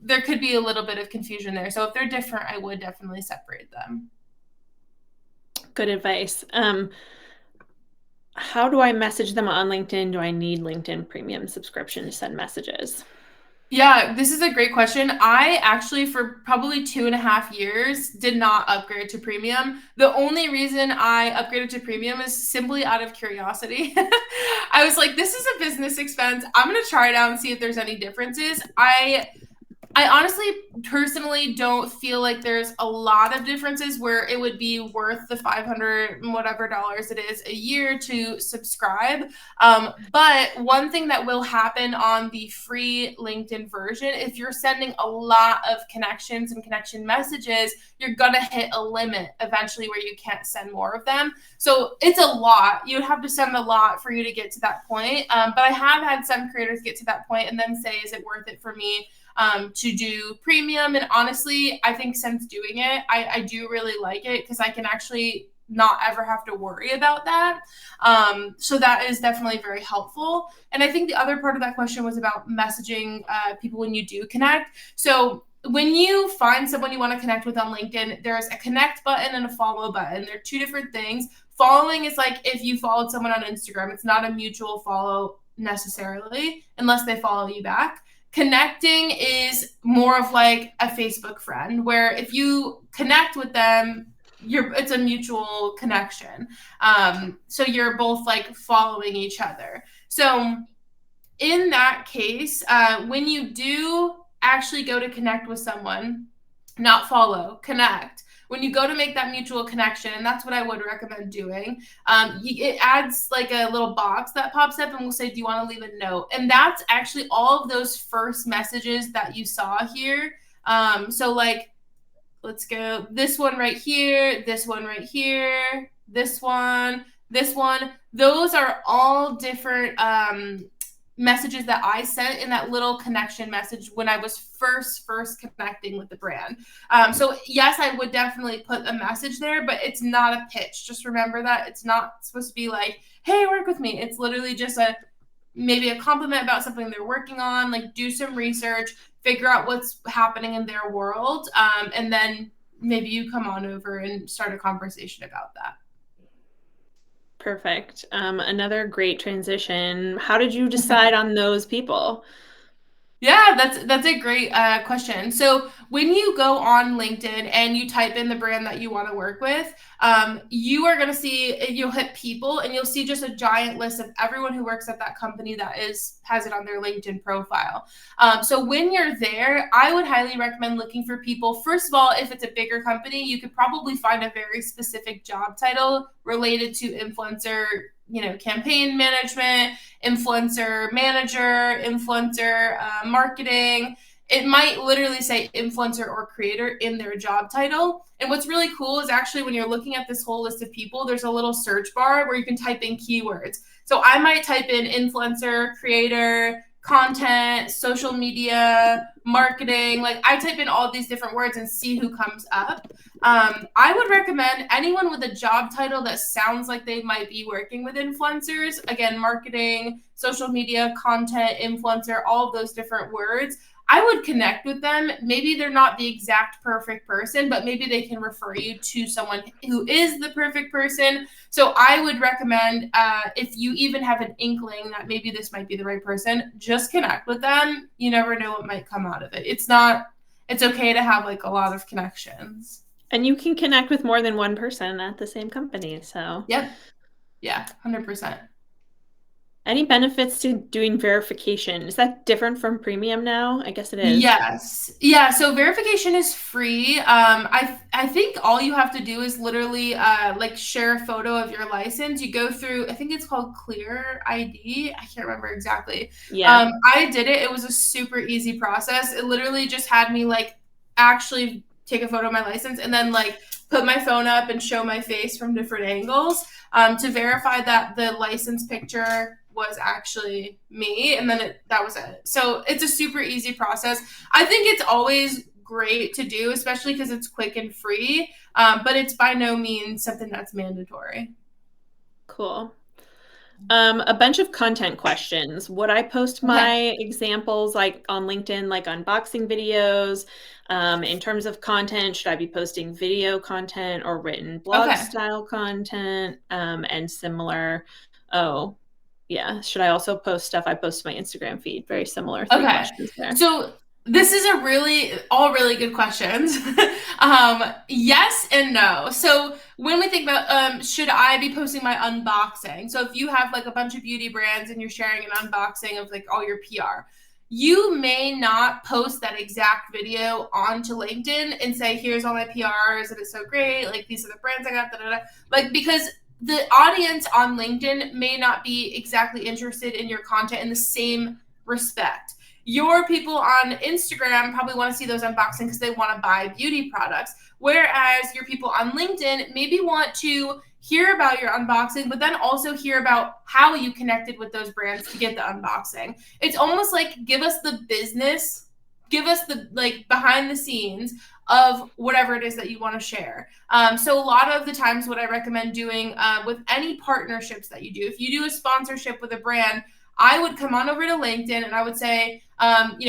there could be a little bit of confusion there. So if they're different, I would definitely separate them. Good advice. How do I message them on LinkedIn? Do I need LinkedIn premium subscription to send messages? Yeah, this is a great question. I actually, for probably 2.5 years, did not upgrade to premium. The only reason I upgraded to premium is simply out of curiosity. I was like, this is a business expense. I'm going to try it out and see if there's any differences. I honestly, personally don't feel like there's a lot of differences where it would be worth the 500 whatever dollars it is a year to subscribe. But one thing that will happen on the free LinkedIn version, if you're sending a lot of connections and connection messages, you're going to hit a limit eventually where you can't send more of them. So it's a lot. You would have to send a lot for you to get to that point. But I have had some creators get to that point and then say, is it worth it for me to do premium? And honestly, I think since doing it, I do really like it because I can actually not ever have to worry about that. So that is definitely very helpful. And I think the other part of that question was about messaging people when you do connect. So when you find someone you want to connect with on LinkedIn, there's a connect button and a follow button. They're two different things. Following is like if you followed someone on Instagram, it's not a mutual follow necessarily unless they follow you back. Connecting is more of like a Facebook friend where if you connect with them, it's a mutual connection. So you're both like following each other. So in that case, when you do actually go to connect with someone, not follow, connect. When you go to make that mutual connection, and that's what I would recommend doing, it adds like a little box that pops up and will say, do you want to leave a note? And that's actually all of those first messages that you saw here. So like, let's go this one right here, this one right here, this one, this one. Those are all different messages that I sent in that little connection message when I was first connecting with the brand. So yes, I would definitely put a message there, but it's not a pitch. Just remember that it's not supposed to be like, hey, work with me. It's literally just maybe a compliment about something they're working on, like do some research, figure out what's happening in their world, and then maybe you come on over and start a conversation about that. Perfect. Another great transition. How did you decide on those people? Yeah, that's a great question. So when you go on LinkedIn and you type in the brand that you want to work with, you are going to see, you'll hit people and you'll see just a giant list of everyone who works at that company that has it on their LinkedIn profile. So when you're there, I would highly recommend looking for people. First of all, if it's a bigger company, you could probably find a very specific job title related to influencer, campaign management, influencer manager, influencer marketing. It might literally say influencer or creator in their job title. And what's really cool is actually when you're looking at this whole list of people, there's a little search bar where you can type in keywords. So I might type in influencer, creator, content, social media, marketing. Like I type in all these different words and see who comes up. I would recommend anyone with a job title that sounds like they might be working with influencers. Again, marketing, social media, content, influencer, all of those different words. I would connect with them. Maybe they're not the exact perfect person, but maybe they can refer you to someone who is the perfect person. So I would recommend if you even have an inkling that maybe this might be the right person, just connect with them. You never know what might come out of it. It's okay to have like a lot of connections. And you can connect with more than one person at the same company. So, Yep. Yeah, 100%. any benefits to doing verification? Is that different from premium now? I guess it is. Yes. Yeah. So verification is free. I think all you have to do is literally like share a photo of your license. You go through, I think it's called Clear ID. I can't remember exactly. Yeah. I did it. It was a super easy process. It literally just had me like actually take a photo of my license and then like put my phone up and show my face from different angles to verify that the license picture was actually me, and then that was it. So it's a super easy process. I think it's always great to do, especially because it's quick and free, but it's by no means something that's mandatory. Cool. A bunch of content questions. Would I post Okay. my examples like on LinkedIn, like unboxing videos? In terms of content, should I be posting video content or written blog Okay. style content? And similar. Oh, yeah. Should I also post stuff I post to my Instagram feed? Very similar. Three Okay. questions there. So this is all really good questions. Yes and no. So when we think about should I be posting my unboxing? So if you have like a bunch of beauty brands and you're sharing an unboxing of like all your PR, you may not post that exact video onto LinkedIn and say, here's all my PRs and it's so great. Like, these are the brands I got, da, da, da. Like, because the audience on LinkedIn may not be exactly interested in your content in the same respect. Your people on Instagram probably want to see those unboxing because they want to buy beauty products. Whereas your people on LinkedIn maybe want to hear about your unboxing, but then also hear about how you connected with those brands to get the unboxing. It's almost like give us the business, give us the like behind the scenes of whatever it is that you want to share. So a lot of the times what I recommend doing with any partnerships that you do, if you do a sponsorship with a brand, I would come on over to LinkedIn and I would say,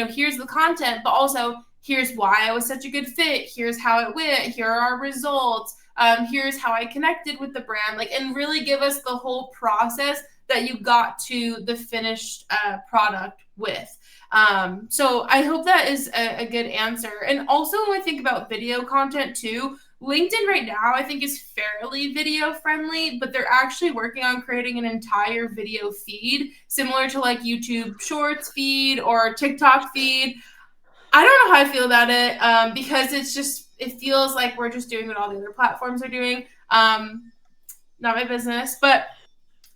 here's the content, but also here's why I was such a good fit. Here's how it went. Here are our results. Here's how I connected with the brand. Like, and really give us the whole process that you got to the finished product with. So I hope that is a good answer. And also when we think about video content too, LinkedIn right now, I think, is fairly video friendly, but they're actually working on creating an entire video feed similar to like YouTube Shorts feed or TikTok feed. I don't know how I feel about it because it feels like we're just doing what all the other platforms are doing. Not my business, but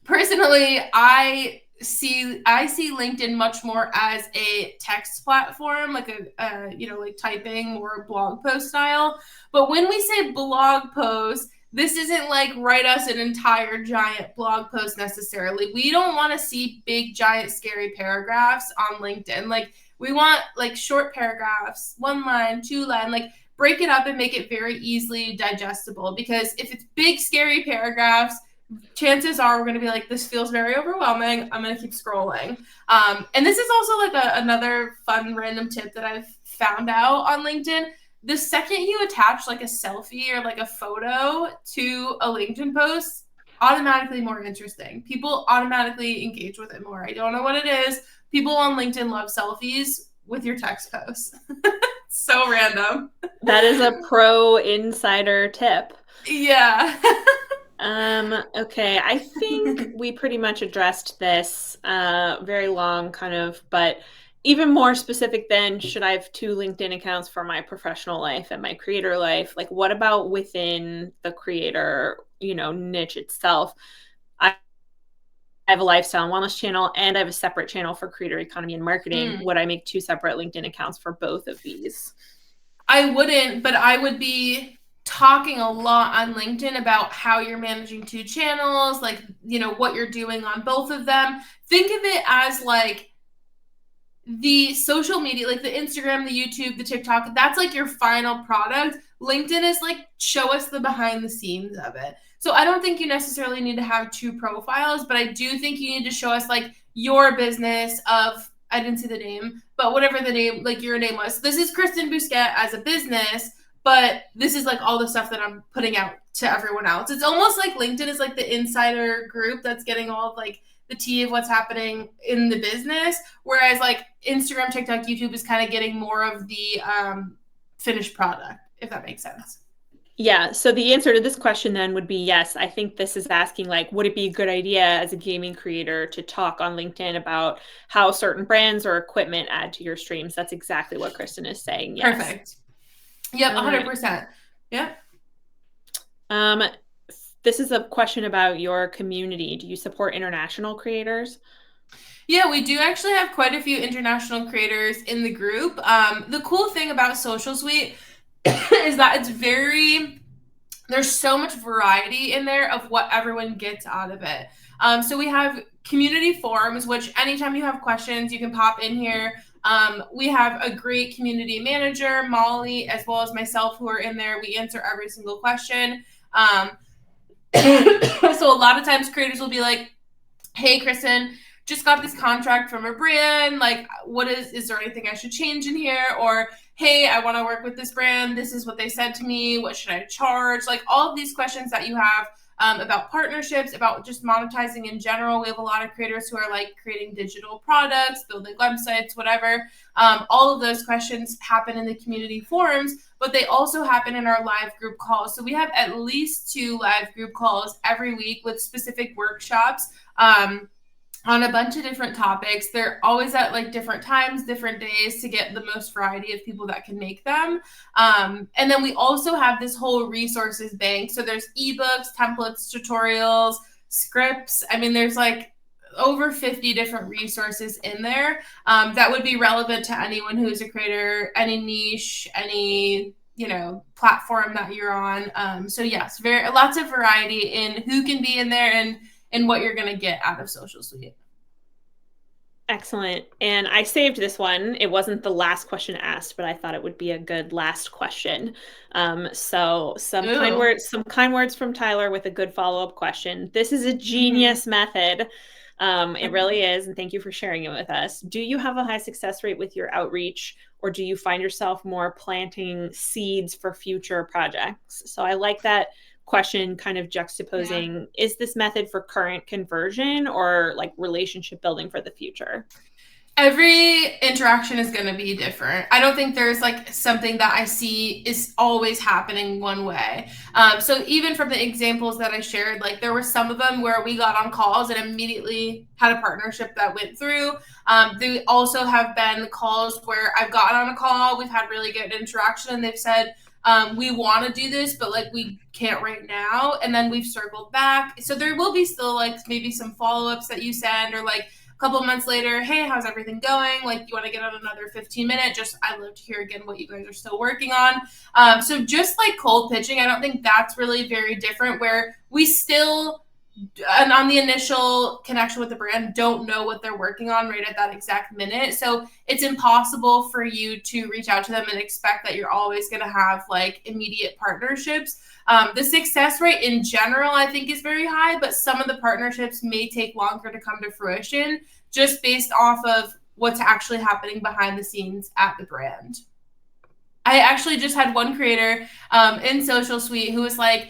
personally, I see LinkedIn much more as a text platform, like like typing or blog post style. But when we say blog post, this isn't like write us an entire giant blog post necessarily. We don't want to see big, giant, scary paragraphs on LinkedIn. Like, we want like short paragraphs, 1 line, 2 line, like break it up and make it very easily digestible. Because if it's big, scary paragraphs, chances are we're going to be like, this feels very overwhelming. I'm going to keep scrolling. And this is also like another fun random tip that I've found out on LinkedIn. The second you attach like a selfie or like a photo to a LinkedIn post, automatically more interesting. People automatically engage with it more. I don't know what it is. People on LinkedIn love selfies with your text posts. So random. That is a pro insider tip. Yeah. Okay, I think we pretty much addressed this very long kind of, but even more specific than should I have 2 LinkedIn accounts for my professional life and my creator life? Like, what about within the creator, niche itself? I have a lifestyle and wellness channel and I have a separate channel for creator economy and marketing. Would I make 2 separate LinkedIn accounts for both of these? I wouldn't, but I would be talking a lot on LinkedIn about how you're managing 2 channels, like, what you're doing on both of them. Think of it as like the social media, like the Instagram, the YouTube, the TikTok, that's like your final product. LinkedIn is like, show us the behind the scenes of it. So I don't think you necessarily need to have 2 profiles, but I do think you need to show us like your business of, I didn't see the name, but whatever the name, like your name was. This is Kristen Bousquet as a business, but this is like all the stuff that I'm putting out to everyone else. It's almost like LinkedIn is like the insider group that's getting all of like the tea of what's happening in the business, whereas like Instagram, TikTok, YouTube is kind of getting more of the finished product, if that makes sense. Yeah, so the answer to this question then would be yes. I think this is asking like, would it be a good idea as a gaming creator to talk on LinkedIn about how certain brands or equipment add to your streams? That's exactly what Kristen is saying. Yes. Perfect. Yep, 100%. Yep. This is a question about your community. Do you support international creators? Yeah, we do actually have quite a few international creators in the group. The cool thing about Social Suite is that there's so much variety in there of what everyone gets out of it. So we have community forums, which anytime you have questions, you can pop in here. We have a great community manager, Molly, as well as myself, who are in there. We answer every single question. So a lot of times creators will be like, hey, Kristen, just got this contract from a brand. Like, is there anything I should change in here? Or, hey, I want to work with this brand. This is what they said to me. What should I charge? Like, all of these questions that you have about partnerships, about just monetizing in general. We have a lot of creators who are like creating digital products, building websites, whatever. All of those questions happen in the community forums, but they also happen in our live group calls. So we have at least 2 live group calls every week with specific workshops. on a bunch of different topics. They're always at like different times, different days to get the most variety of people that can make them. And then we also have this whole resources bank. So there's ebooks, templates, tutorials, scripts. I mean, there's like over 50 different resources in there that would be relevant to anyone who is a creator, any niche, any platform that you're on. So yes, very lots of variety in who can be in there and what you're going to get out of Social Suite. Excellent. And I saved this one. It wasn't the last question asked, but I thought it would be a good last question. So Ooh. some kind words from Tyler with a good follow-up question. This is a genius method. It really is. And thank you for sharing it with us. Do you have a high success rate with your outreach, or do you find yourself more planting seeds for future projects? So I like that question, kind of juxtaposing, is this method for current conversion or like relationship building for the future? Every interaction is going to be different. I don't think there's like something that I see is always happening one way. So even from the examples that I shared, like there were some of them where we got on calls and immediately had a partnership that went through. There also have been calls where I've gotten on a call, we've had really good interaction, and they've said, we want to do this, but like we can't right now. And then we've circled back. So there will be still like maybe some follow-ups that you send, or like a couple of months later, hey, how's everything going? Like, you want to get on another 15-minute? Just, I'd love to hear again what you guys are still working on. So just like cold pitching, I don't think that's really very different, where we still, and on the initial connection with the brand, don't know what they're working on right at that exact minute. So it's impossible for you to reach out to them and expect that you're always going to have like immediate partnerships. The success rate in general, I think, is very high, but some of the partnerships may take longer to come to fruition just based off of what's actually happening behind the scenes at the brand. I actually just had one creator in Social Suite who was like,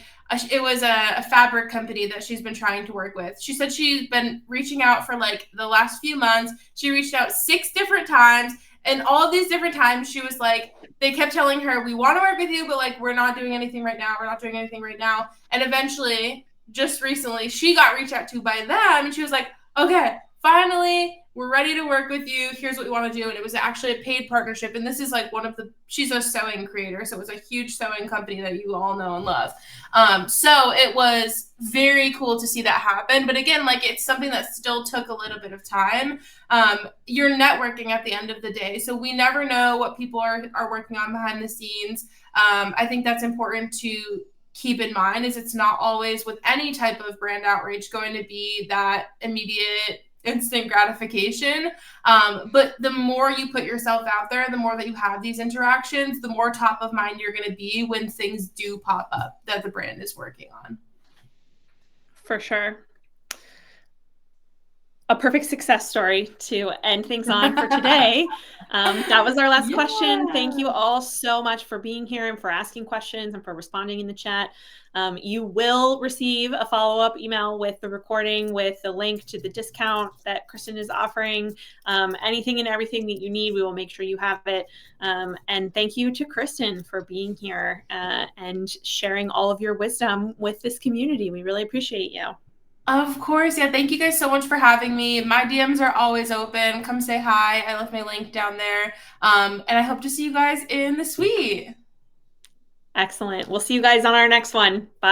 it was a fabric company that she's been trying to work with. She said she's been reaching out for like the last few months. She reached out 6 different times, and all of these different times she was like, they kept telling her, we want to work with you, but like we're not doing anything right now. We're not doing anything right now. And eventually, just recently, she got reached out to by them, and she was like, okay, finally, we're ready to work with you. Here's what we want to do. And it was actually a paid partnership. And this is like she's a sewing creator. So it was a huge sewing company that you all know and love. So it was very cool to see that happen. But again, like it's something that still took a little bit of time. You're networking at the end of the day. So we never know what people are working on behind the scenes. I think that's important to keep in mind, is it's not always with any type of brand outreach going to be that immediate instant gratification. But the more you put yourself out there, the more that you have these interactions, the more top of mind you're going to be when things do pop up that the brand is working on. For sure. A perfect success story to end things on for today. That was our last question. Thank you all so much for being here and for asking questions and for responding in the chat. You will receive a follow-up email with the recording, with the link to the discount that Kristen is offering. Anything and everything that you need, we will make sure you have it. And thank you to Kristen for being here and sharing all of your wisdom with this community. We really appreciate you. Of course. Yeah. Thank you guys so much for having me. My DMs are always open. Come say hi. I left my link down there. And I hope to see you guys in the suite. Excellent. We'll see you guys on our next one. Bye.